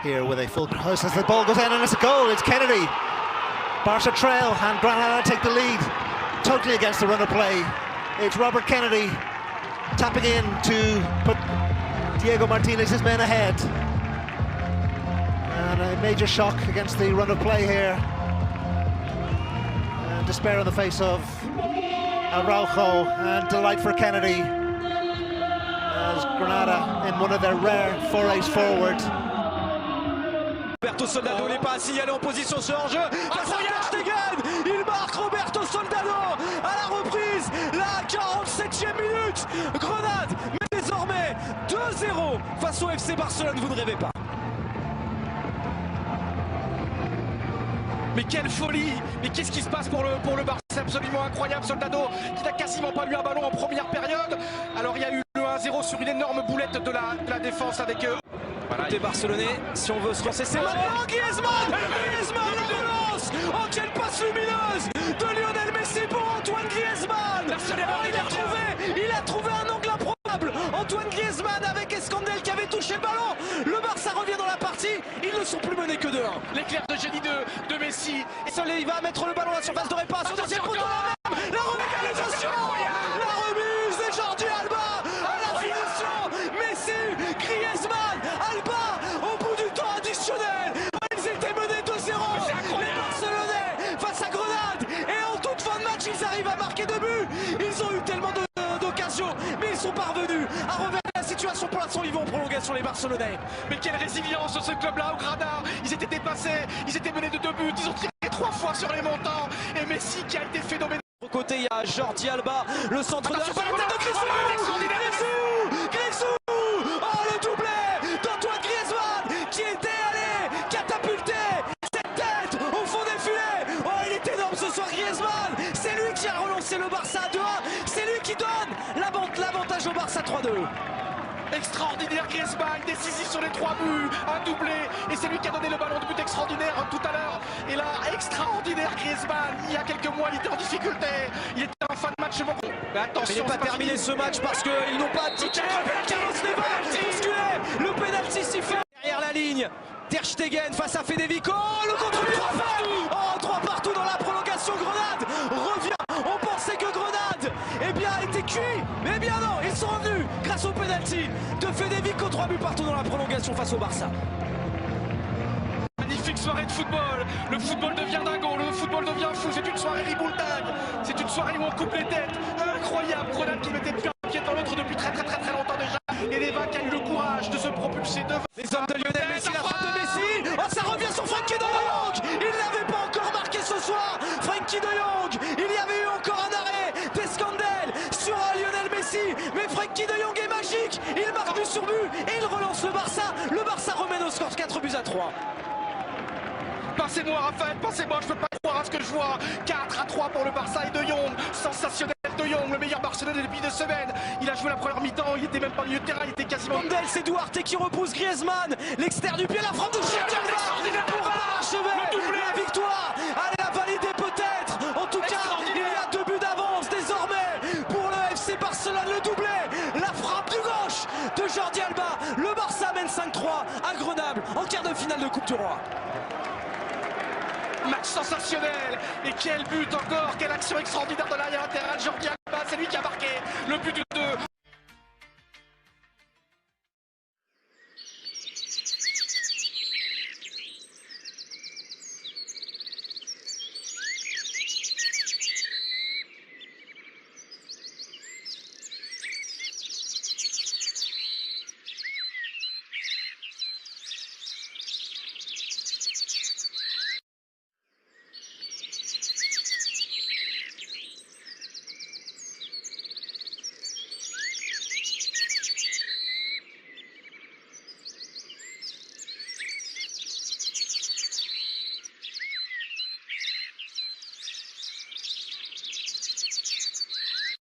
here with a full house as the ball goes in and it's a goal. It's Kennedy. Barca trail and Granada take the lead totally against the run of play. It's Robert Kennedy tapping in to put Diego Martinez's men ahead. And a major shock against the run of play here. And despair on the face of Araujo, and delight for Kennedy as Granada in one of their rare forays forward. Roberto Soldado n'est pas signalé en position sur hors-jeu. Face à Ter Stegen, il marque Roberto Soldado à la reprise, la 47e minute. Grenade met désormais 2-0 face au FC Barcelone, vous ne rêvez pas. Mais quelle folie! Mais qu'est-ce qui se passe pour le Barça? C'est absolument incroyable. Soldado qui n'a quasiment pas eu un ballon en première période. Alors il y a eu le 1-0 sur une énorme boulette de la défense avec eux. Voilà, côté barcelonais, si on veut se lancer, c'est maintenant Griezmann! Griezmann, la relance! Oh, quelle passe lumineuse de Lionel Messi pour Antoine Griezmann! Il a trouvé un angle improbable. Antoine Griezmann avec Escandel qui avait touché le ballon. Le Barça revient dans la partie. Ils ne sont plus menés que 2-1. L'éclair de génie de Messi. Et Soleil va mettre le ballon à la surface de réparation. Deuxième poteau, la relégalisation! La remise de Jordi Alba à la finition. Messi, Griezmann, Alba au bout du temps additionnel. Ils étaient menés 2-0. Les Barcelonais face à Grenade. Et en toute fin de match, ils arrivent à marquer 2 buts. Ils ont eu tellement d'occasions, mais ils sont parvenus à reverser la situation. Pour l'instant, ils vont en prolongation, les Barcelonais. Mais quelle résilience de ce club-là au Granada. Ils étaient dépassés, ils étaient menés de 2 buts. Ils ont tiré 3 fois sur les montants. Et Messi qui a été phénoménal. Au côté, il y a Jordi Alba, le centre de la tête de Grisou. Oh, le doublé d'Antoine Griezmann qui était allé catapulter cette tête au fond des filets. Oh, il est énorme ce soir, Griezmann. C'est lui qui a relancé le Barça à 2-1. C'est lui qui donne l'avantage au Barça 3-2. Extraordinaire Griezmann, décisif sur les 3 buts, un doublé, et c'est lui qui a donné le ballon de but extraordinaire tout à l'heure. Et là, extraordinaire Griezmann, il y a quelques mois il était en difficulté, il était en fin de match. Mais attention, il n'est pas terminé ce match parce qu'ils n'ont pas abdiqué. Carlos Neva, bousculé, le pénalty sifflé derrière la ligne. Ter Stegen face à Federico, le contre-but 3 partout. Oh, 3 partout dans la prolongation. Grenade revient. On pensait que Grenade était cuit, mais bien non, ils sont revenus grâce au penalty de Federico. 3 buts partout dans la prolongation face au Barça. Magnifique soirée de football, le football devient dingo, le football devient fou, c'est une soirée riboultag, c'est une soirée où on coupe les têtes, incroyable. Grenade qui mettait plus un pied dans l'autre depuis très longtemps déjà, et Leva qui a eu le courage de se propulser devant. Les hommes de Lionel Messi, la frappe de Messi, oh, ça revient sur Frenkie de Jong, il n'avait pas encore marqué ce soir. Frenkie de Jong, il y avait eu encore un arrêt d'Escandel sur Lionel Messi, mais Frenkie de Jong est magique, il marque but sur but et il relance le Barça remène au score 4-3. Passez-moi Raphaël, passez-moi, je peux pas croire à ce que je vois. 4-3 pour le Barça et De Jong, sensationnel De Jong, le meilleur Barcelonais depuis 2 semaines. Il a joué la première mi-temps, il était même pas au milieu de terrain, il était quasiment... C'est Duarte qui repousse Griezmann, l'extérieur du pied, la frappe de Jordi Alba pour parachever la victoire. Allez, la valider peut-être. En tout cas, il y a 2 buts d'avance désormais pour le FC Barcelone, le doublé. La frappe du gauche de Jordi Alba. Le Barça mène 5-3 à Grenoble en quart de finale de Coupe du Roi. Match sensationnel, et quel but encore, quelle action extraordinaire de l'arrière latéral. Jordi Alba, c'est lui qui a marqué le but du 2.